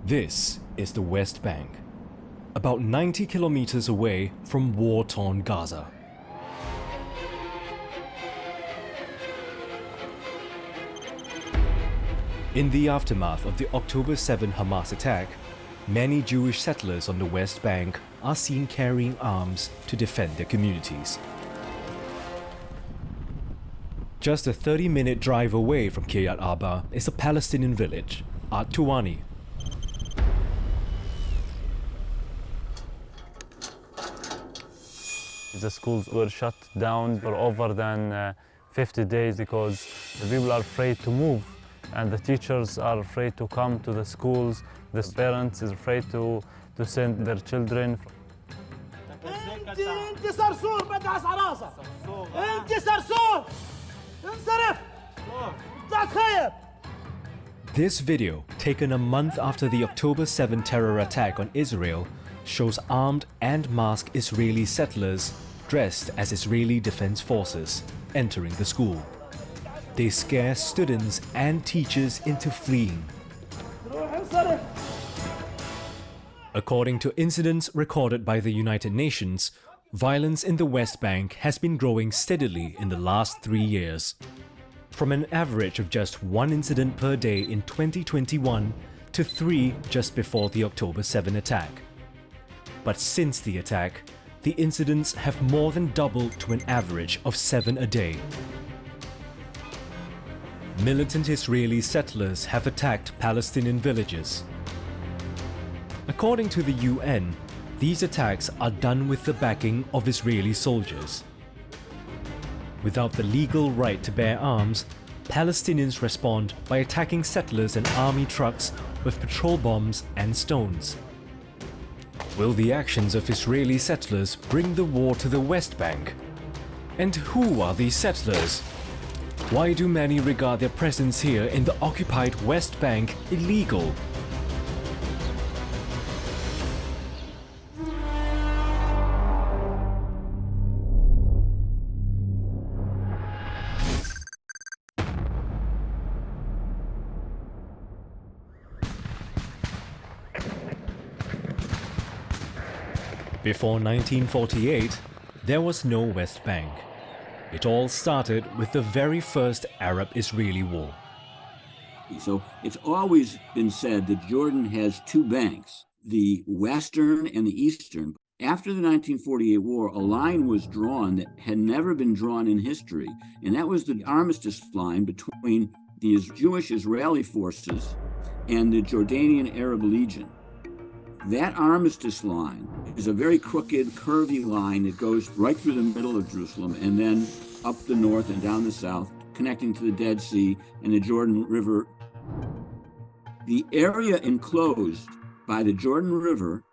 This is the West Bank, about 90 kilometers away from war-torn Gaza. In the aftermath of the October 7 Hamas attack, many Jewish settlers on the West Bank are seen carrying arms to defend their communities. Just a 30-minute drive away from Kiryat Arba is a Palestinian village, At-Tuwani. The schools were shut down for over than 50 days because the people are afraid to move and the teachers are afraid to come to the schools. The parents are afraid to send their children. This video, taken a month after the October 7 terror attack on Israel, shows armed and masked Israeli settlers dressed as Israeli Defense Forces entering the school. They scare students and teachers into fleeing. According to incidents recorded by the United Nations, violence in the West Bank has been growing steadily in the last 3 years. From an average of just 1 incident per day in 2021 to 3 just before the October 7 attack. But since the attack, the incidents have more than doubled to an average of 7 a day. Militant Israeli settlers have attacked Palestinian villages. According to the UN, these attacks are done with the backing of Israeli soldiers. Without the legal right to bear arms, Palestinians respond by attacking settlers and army trucks with patrol bombs and stones. Will the actions of Israeli settlers bring the war to the West Bank? And who are these settlers? Why do many regard their presence here in the occupied West Bank illegal? Before 1948, there was no West Bank. It all started with the very first Arab-Israeli war. So it's always been said that Jordan has 2 banks, the western and the eastern. After the 1948 war, a line was drawn that had never been drawn in history, and that was the armistice line between the Jewish Israeli forces and the Jordanian Arab Legion. That armistice line is a very crooked, curvy line that goes right through the middle of Jerusalem and then up the north and down the south, connecting to the Dead Sea and the Jordan River. The area enclosed by the Jordan River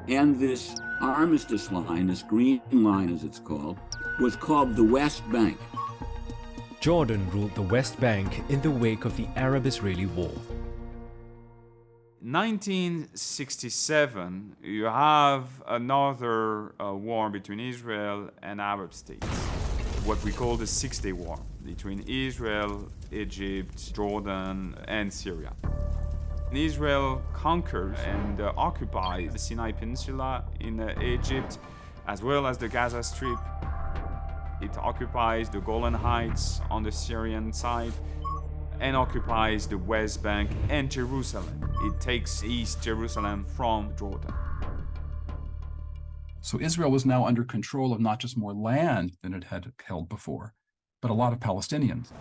and this armistice line, this green line as it's called, was called the West Bank. Jordan ruled the West Bank in the wake of the Arab-Israeli War. 1967, you have another war between Israel and Arab states, what we call the Six-Day War between Israel, Egypt, Jordan, and Syria. Israel conquers and occupies the Sinai Peninsula in Egypt, as well as the Gaza Strip. It occupies the Golan Heights on the Syrian side, and occupies the West Bank and Jerusalem. It takes East Jerusalem from Jordan. So Israel was now under control of not just more land than it had held before, but a lot of Palestinians.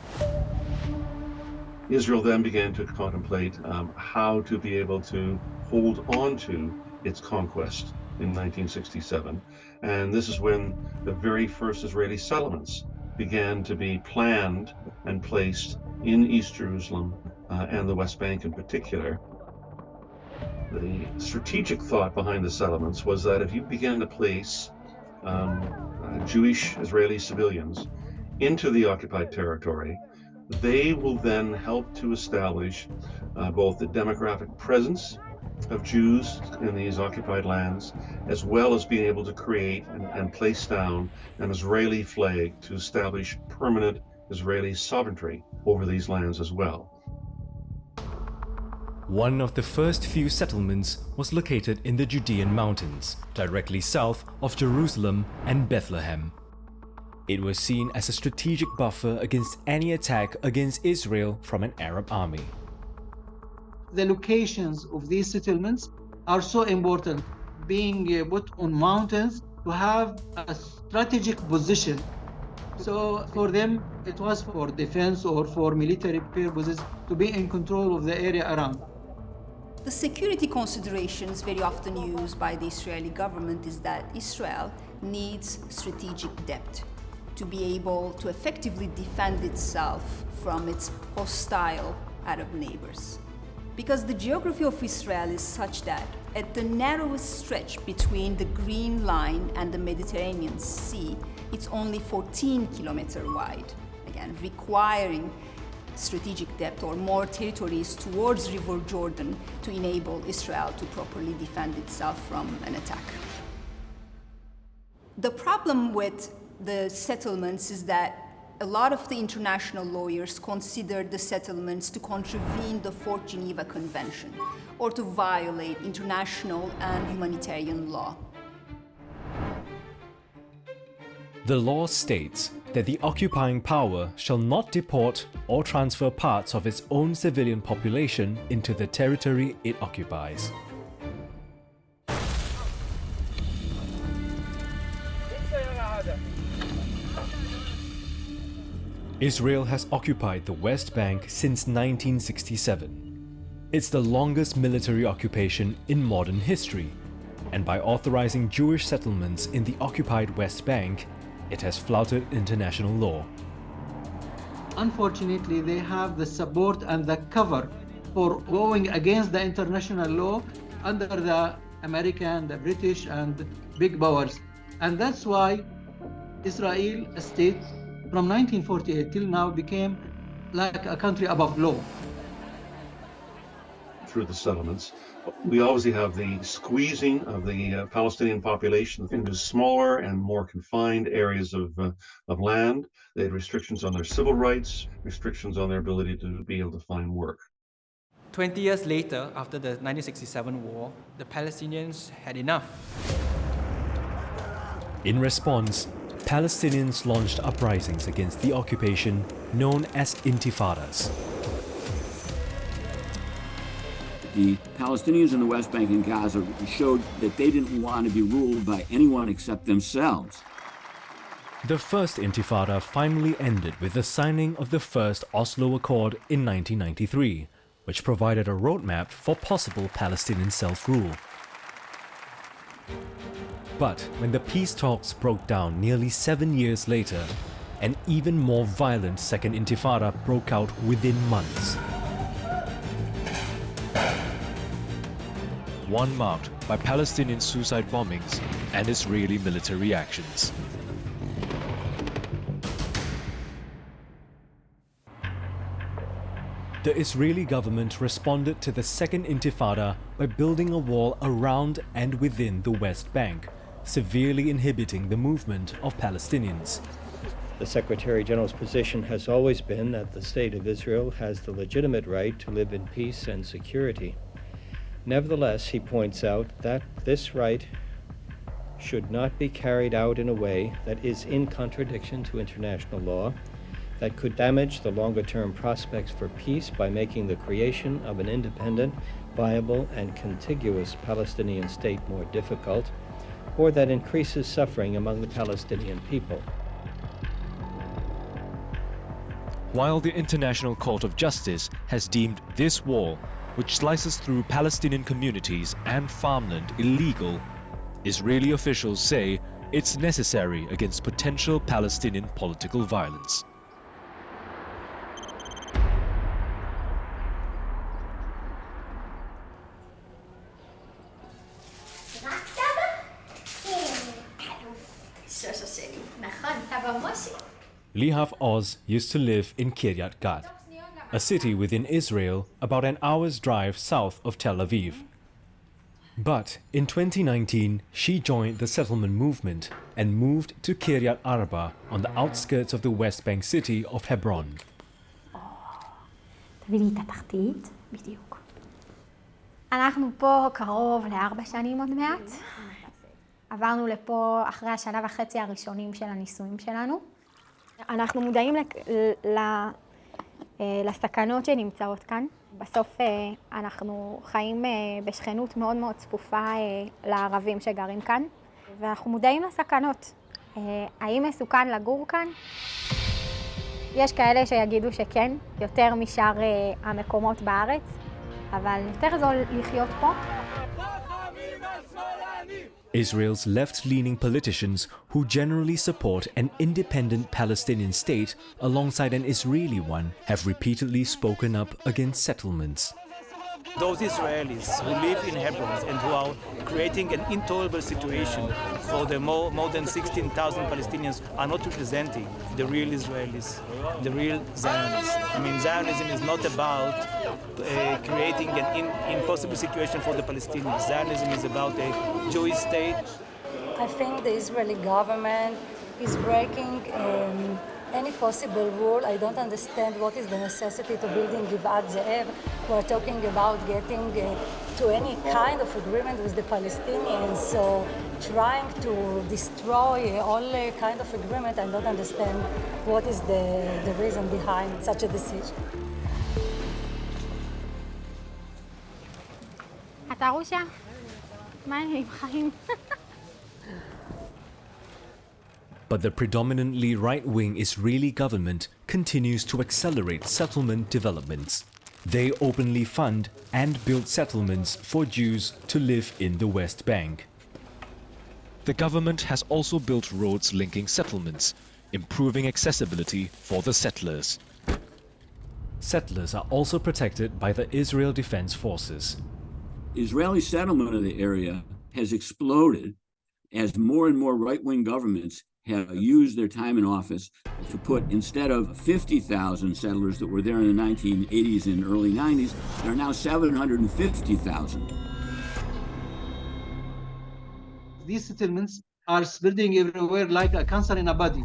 Israel then began to contemplate how to be able to hold on to its conquest in 1967. And this is when the very first Israeli settlements began to be planned and placed in East Jerusalem and the West Bank in particular. The strategic thought behind the settlements was that if you began to place Jewish Israeli civilians into the occupied territory, they will then help to establish both the demographic presence of Jews in these occupied lands, as well as being able to create and place down an Israeli flag to establish permanent Israeli sovereignty over these lands as well. One of the first few settlements was located in the Judean mountains, directly south of Jerusalem and Bethlehem. It was seen as a strategic buffer against any attack against Israel from an Arab army. The locations of these settlements are so important, being put on mountains to have a strategic position. So for them, it was for defense or for military purposes to be in control of the area around. The security considerations very often used by the Israeli government is that Israel needs strategic depth to be able to effectively defend itself from its hostile Arab neighbors. Because the geography of Israel is such that at the narrowest stretch between the Green Line and the Mediterranean Sea, it's only 14 kilometers wide, again, requiring strategic depth or more territories towards River Jordan to enable Israel to properly defend itself from an attack. The problem with the settlements is that a lot of the international lawyers consider the settlements to contravene the Fourth Geneva Convention or to violate international and humanitarian law. The law states that the occupying power shall not deport or transfer parts of its own civilian population into the territory it occupies. Israel has occupied the West Bank since 1967. It's the longest military occupation in modern history, and by authorizing Jewish settlements in the occupied West Bank, it has flouted international law. Unfortunately, they have the support and the cover for going against the international law under the American, the British, and big powers. And that's why Israel, a state, from 1948 till now became like a country above law. Through the settlements, we obviously have the squeezing of the Palestinian population into smaller and more confined areas of land. They had restrictions on their civil rights, restrictions on their ability to be able to find work. 20 years later, after the 1967 war, the Palestinians had enough. In response, Palestinians launched uprisings against the occupation known as Intifadas. The Palestinians in the West Bank and Gaza showed that they didn't want to be ruled by anyone except themselves. The first Intifada finally ended with the signing of the first Oslo Accord in 1993, which provided a roadmap for possible Palestinian self-rule. But when the peace talks broke down nearly 7 years later, an even more violent Second Intifada broke out within months. One marked by Palestinian suicide bombings and Israeli military actions. The Israeli government responded to the Second Intifada by building a wall around and within the West Bank, severely inhibiting the movement of Palestinians. The Secretary General's position has always been that the State of Israel has the legitimate right to live in peace and security. Nevertheless, he points out that this right should not be carried out in a way that is in contradiction to international law, that could damage the longer-term prospects for peace by making the creation of an independent, viable, and contiguous Palestinian state more difficult, or that increases suffering among the Palestinian people. While the International Court of Justice has deemed this wall, which slices through Palestinian communities and farmland, illegal, Israeli officials say it's necessary against potential Palestinian political violence. Lihav Oz used to live in Kiryat Gat, a city within Israel about an hour's drive south of Tel Aviv. But in 2019, she joined the settlement movement and moved to Kiryat Arba on the outskirts of the West Bank city of Hebron. אנחנו פה קרוב ל4 שנים עוד מעט. עברנו לפה אחרי 1.5 שנה הראשונים של הניסויים שלנו. אנחנו מודעים לסכנות שנמצאות כאן. בסוף אנחנו חיים בשכנות מאוד מאוד צפופה לערבים שגרים כאן, ואנחנו מודעים לסכנות. האם מסוכן לגור כאן? יש כאלה שיגידו שכן, יותר משאר המקומות בארץ, אבל יותר זול לחיות פה. Israel's left-leaning politicians, who generally support an independent Palestinian state alongside an Israeli one, have repeatedly spoken up against settlements. Those Israelis who live in Hebron and who are creating an intolerable situation for the more than 16,000 Palestinians are not representing the real Israelis, the real Zionists. I mean, Zionism is not about creating an impossible situation for the Palestinians. Zionism is about a Jewish state. I think the Israeli government is breaking any possible rule. I don't understand what is the necessity to building Givat Ze'ev. We're talking about getting to any kind of agreement with the Palestinians. So trying to destroy all kind of agreement, I don't understand what is the reason behind such a decision. אתה רושה? מה עם חיים? But the predominantly right-wing Israeli government continues to accelerate settlement developments. They openly fund and build settlements for Jews to live in the West Bank. The government has also built roads linking settlements, improving accessibility for the settlers. Settlers are also protected by the Israel Defense Forces. Israeli settlement of the area has exploded as more and more right-wing governments have used their time in office to put, instead of 50,000 settlers that were there in the 1980s and early 90s, there are now 750,000. These settlements are spreading everywhere like a cancer in a body.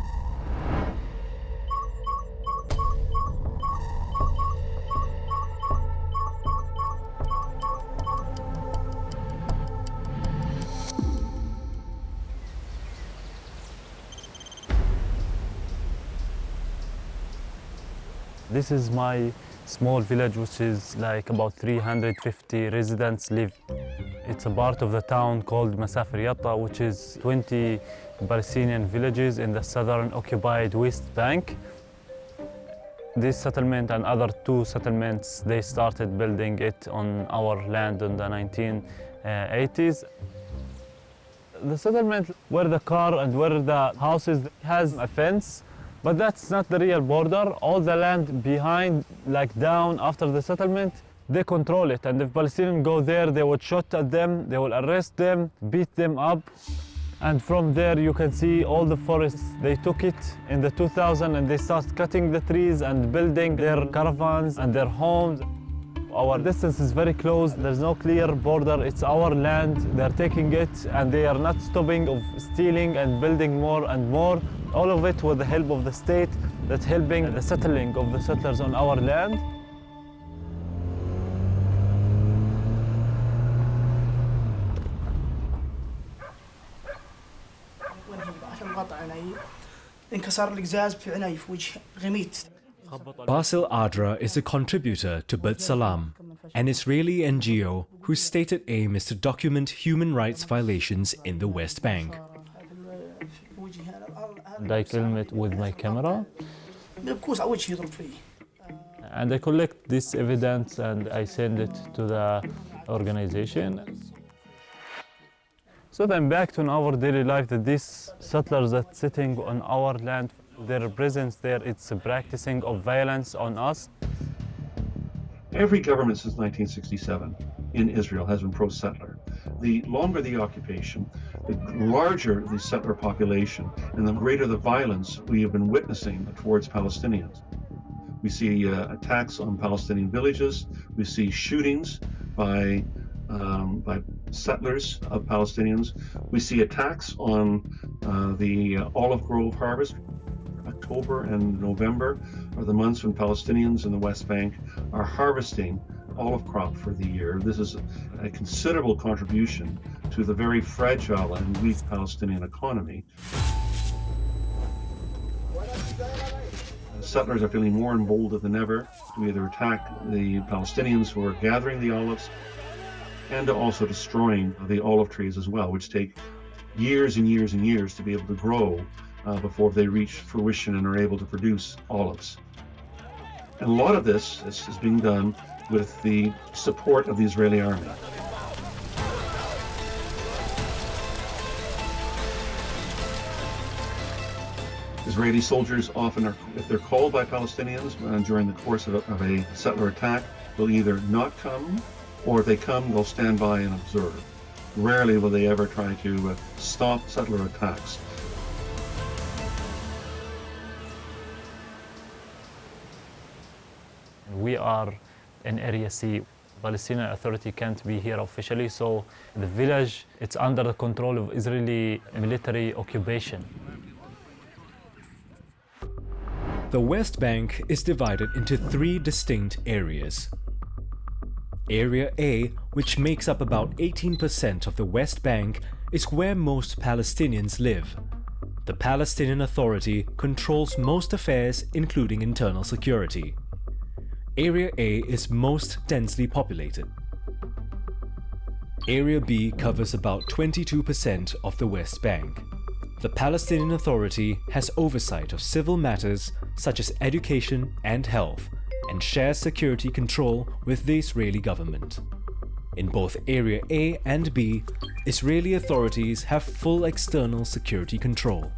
This is my small village, which is like about 350 residents live. It's a part of the town called Masafir Yatta, which is 20 Palestinian villages in the southern occupied West Bank. This settlement and other 2 settlements, they started building it on our land in the 1980s. The settlement where the car and where the houses has a fence, but that's not the real border. All the land behind, like down after the settlement, they control it. And if Palestinians go there, they would shoot at them, they will arrest them, beat them up. And from there you can see all the forests. They took it in the 2000 and they started cutting the trees and building their caravans and their homes. Our distance is very close. There's no clear border. It's our land. They're taking it and they are not stopping of stealing and building more and more. All of it with the help of the state that's helping the settling of the settlers on our land. Basil Adra is a contributor to Bet Salam, an Israeli NGO whose stated aim is to document human rights violations in the West Bank. I film it with my camera. And I collect this evidence and I send it to the organization. So then back to our daily life, that these settlers that sitting on our land, their presence there, it's a practicing of violence on us. Every government since 1967 in Israel has been pro-settler. The longer the occupation, the larger the settler population, and the greater the violence we have been witnessing towards Palestinians. We see attacks on Palestinian villages. We see shootings by settlers of Palestinians. We see attacks on the olive grove harvest. October and November are the months when Palestinians in the West Bank are harvesting olive crop for the year. This is a considerable contribution to the very fragile and weak Palestinian economy. Settlers are feeling more emboldened than ever to either attack the Palestinians who are gathering the olives and to also destroying the olive trees as well, which take years and years and years to be able to grow before they reach fruition and are able to produce olives. And a lot of this is being done with the support of the Israeli army. Israeli soldiers often are, if they're called by Palestinians during the course of a settler attack, will either not come, or if they come, they'll stand by and observe. Rarely will they ever try to stop settler attacks. We are in Area C. Palestinian Authority can't be here officially, so the village, it's under the control of Israeli military occupation. The West Bank is divided into 3 distinct areas. Area A, which makes up about 18% of the West Bank, is where most Palestinians live. The Palestinian Authority controls most affairs, including internal security. Area A is most densely populated. Area B covers about 22% of the West Bank. The Palestinian Authority has oversight of civil matters such as education and health, and shares security control with the Israeli government. In both Area A and B, Israeli authorities have full external security control.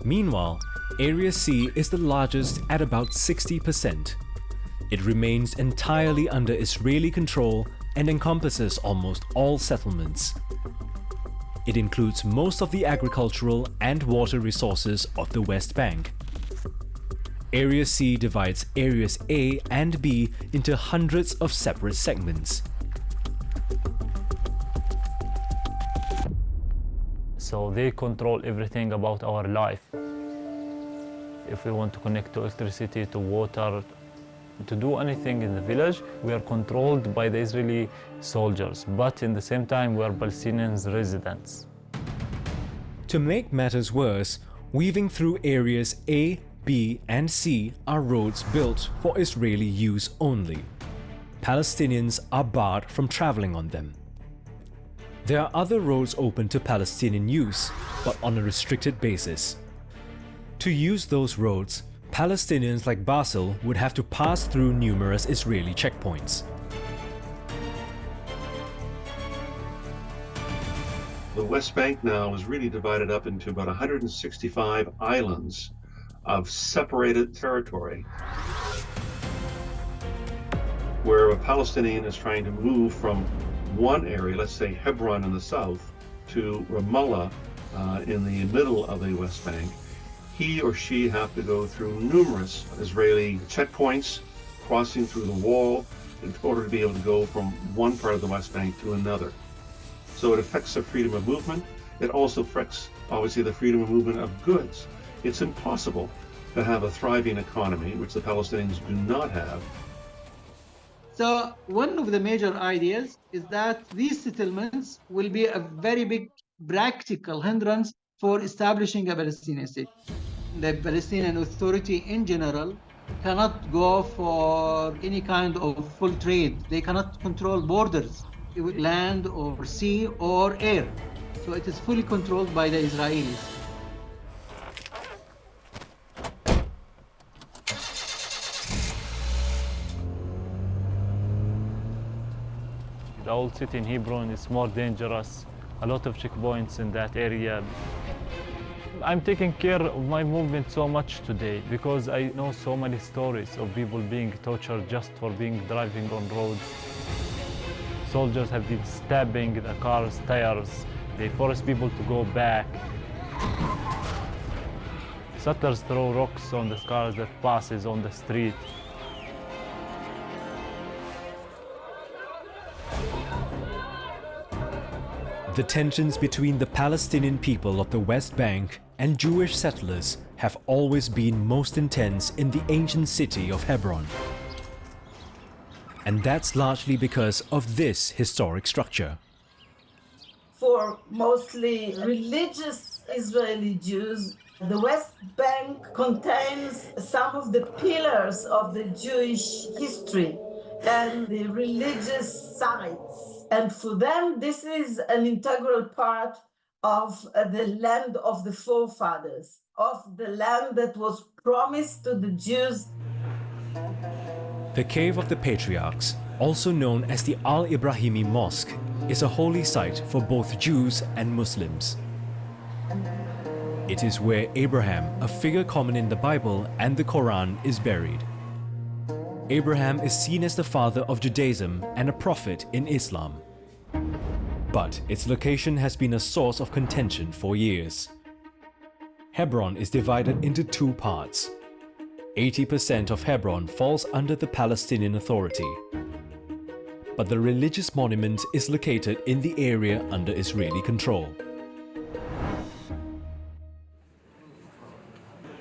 Meanwhile, Area C is the largest at about 60%. It remains entirely under Israeli control and encompasses almost all settlements. It includes most of the agricultural and water resources of the West Bank. Area C divides Areas A and B into hundreds of separate segments. So they control everything about our life. If we want to connect to electricity, to water, to do anything in the village, we are controlled by the Israeli soldiers, but in the same time we are Palestinian residents. To make matters worse, weaving through Areas A, B and C are roads built for Israeli use only. Palestinians are barred from traveling on them. There are other roads open to Palestinian use, but on a restricted basis. To use those roads, Palestinians like Basil would have to pass through numerous Israeli checkpoints. The West Bank now is really divided up into about 165 islands of separated territory, where a Palestinian is trying to move from one area, let's say Hebron in the south, to Ramallah in the middle of the West Bank. He or she have to go through numerous Israeli checkpoints, crossing through the wall in order to be able to go from one part of the West Bank to another. So it affects the freedom of movement. It also affects, obviously, the freedom of movement of goods. It's impossible to have a thriving economy, which the Palestinians do not have. So one of the major ideas is that these settlements will be a very big practical hindrance for establishing a Palestinian state. The Palestinian Authority in general cannot go for any kind of full trade. They cannot control borders, land or sea or air. So it is fully controlled by the Israelis. The old city in Hebron is more dangerous. A lot of checkpoints in that area. I'm taking care of my movement so much today because I know so many stories of people being tortured just for driving on roads. Soldiers have been stabbing the car's tires. They force people to go back. Settlers throw rocks on the cars that passes on the street. The tensions between the Palestinian people of the West Bank and Jewish settlers have always been most intense in the ancient city of Hebron. and that's largely because of this historic structure. For mostly religious Israeli Jews, the West Bank contains some of the pillars of the Jewish history and the religious sites. And for them, this is an integral part of the land of the forefathers, of the land that was promised to the Jews. The Cave of the Patriarchs, also known as the Al-Ibrahimi Mosque, is a holy site for both Jews and Muslims. It is where Abraham, a figure common in the Bible and the Quran, is buried. Abraham is seen as the father of Judaism and a prophet in Islam. But its location has been a source of contention for years. Hebron is divided into two parts. 80% of Hebron falls under the Palestinian Authority, but the religious monument is located in the area under Israeli control.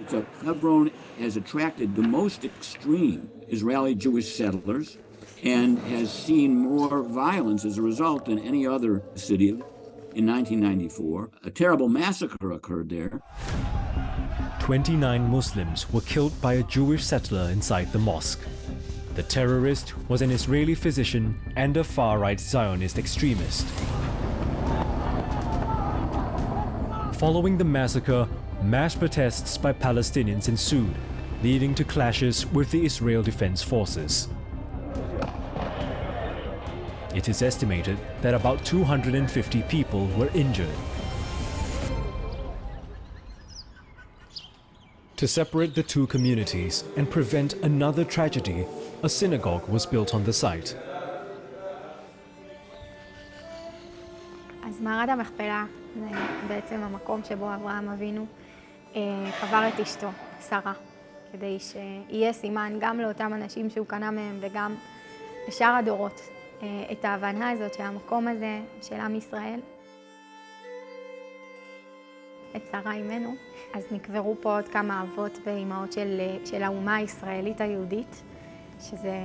So Hebron has attracted the most extreme Israeli Jewish settlers and has seen more violence as a result than any other city. In 1994, a terrible massacre occurred there. 29 Muslims were killed by a Jewish settler inside the mosque. The terrorist was an Israeli physician and a far-right Zionist extremist. Following the massacre, mass protests by Palestinians ensued, leading to clashes with the Israel Defense Forces. It is estimated that about 250 people were injured. To separate the two communities and prevent another tragedy, a synagogue was built on the site. אז מערת המכפלה זה בעצם המקום שבו אברהם אבינו קבר את אשתו, שרה, כדי שיהיה סימן גם לאותם אנשים שהוא קנה מהם וגם לשאר הדורות את ההבנה הזאת שהמקום הזה של עם ישראל, את שרה אימנו, אז נקברו פה עוד כמה אבות ואימהות של האומה הישראלית היהודית, שזה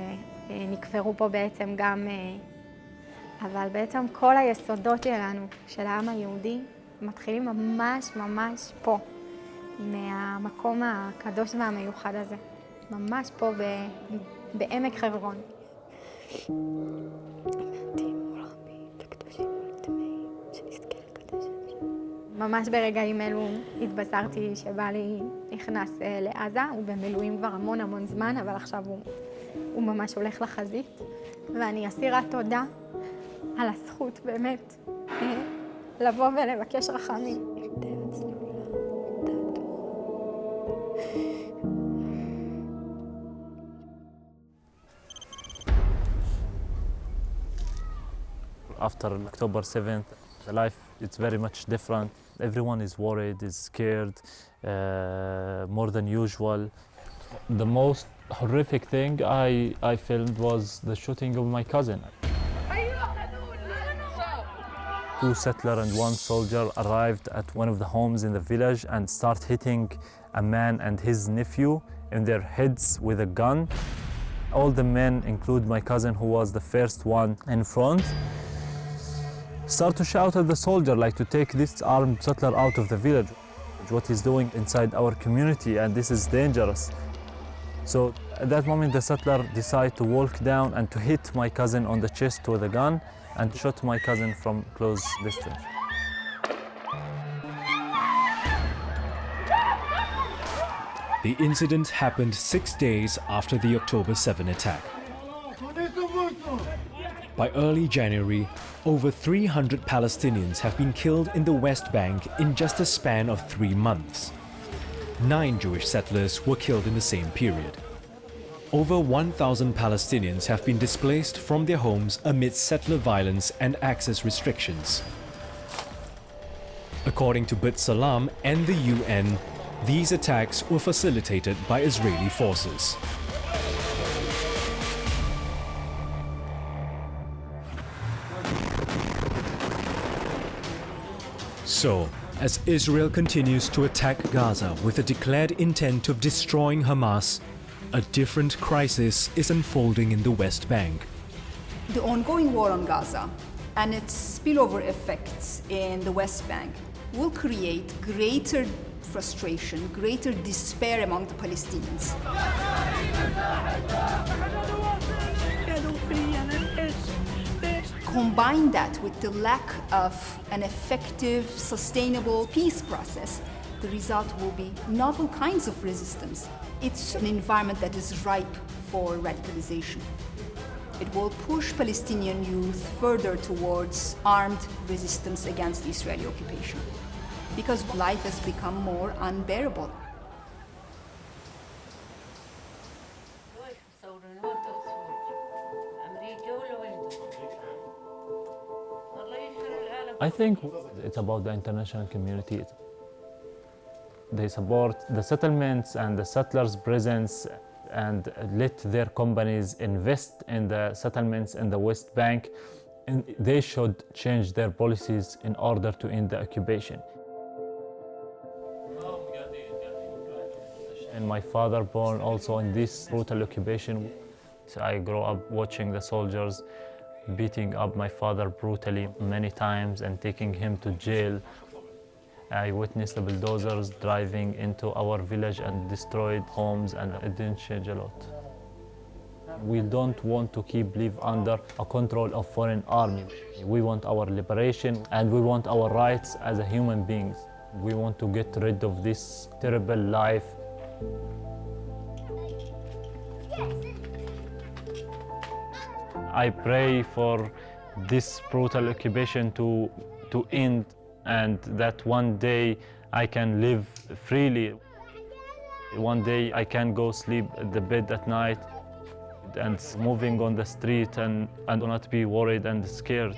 נקברו פה בעצם גם, אבל בעצם כל היסודות שלנו, של העם היהודי, מתחילים ממש ממש פה, מהמקום הקדוש והמיוחד הזה, ממש פה בעמק חברון. ממש ברגעים אלו התבשרתי שבעלי נכנס לעזה, הוא במילואים כבר המון זמן, אבל עכשיו הוא ממש הולך לחזית, ואני אסירת תודה על הזכות באמת לבוא ולבקש רחמים. After October 7th, the life is very much different. Everyone is worried, is scared, more than usual. The most horrific thing I filmed was the shooting of my cousin. 2 settlers and 1 soldier arrived at one of the homes in the village and start hitting a man and his nephew in their heads with a gun. All the men, include my cousin who was the first one in front, start to shout at the soldier like to take this armed settler out of the village. What he's doing inside our community, and this is dangerous. So at that moment the settler decided to walk down and to hit my cousin on the chest with a gun and shot my cousin from close distance. The incident happened 6 days after the October 7 attack. By early January, over 300 Palestinians have been killed in the West Bank in just a span of 3 months. 9 Jewish settlers were killed in the same period. Over 1,000 Palestinians have been displaced from their homes amidst settler violence and access restrictions. According to B'Tselem and the UN, these attacks were facilitated by Israeli forces. So, as Israel continues to attack Gaza with a declared intent of destroying Hamas, a different crisis is unfolding in the West Bank. The ongoing war on Gaza and its spillover effects in the West Bank will create greater frustration, greater despair among the Palestinians. Combine that with the lack of an effective, sustainable peace process, the result will be novel kinds of resistance. It's an environment that is ripe for radicalization. It will push Palestinian youth further towards armed resistance against the Israeli occupation, because life has become more unbearable. I think it's about the international community. They support the settlements and the settlers' presence and let their companies invest in the settlements in the West Bank. And they should change their policies in order to end the occupation. And my father born also in this brutal occupation. So I grew up watching the soldiers beating up my father brutally many times and taking him to jail. I witnessed the bulldozers driving into our village and destroyed homes, and it didn't change a lot. We don't want to keep live under a control of foreign army. We want our liberation and we want our rights as a human beings. We want to get rid of this terrible life. I pray for this brutal occupation to end, and that one day I can live freely. One day I can go sleep at the bed at night and moving on the street and not be worried and scared.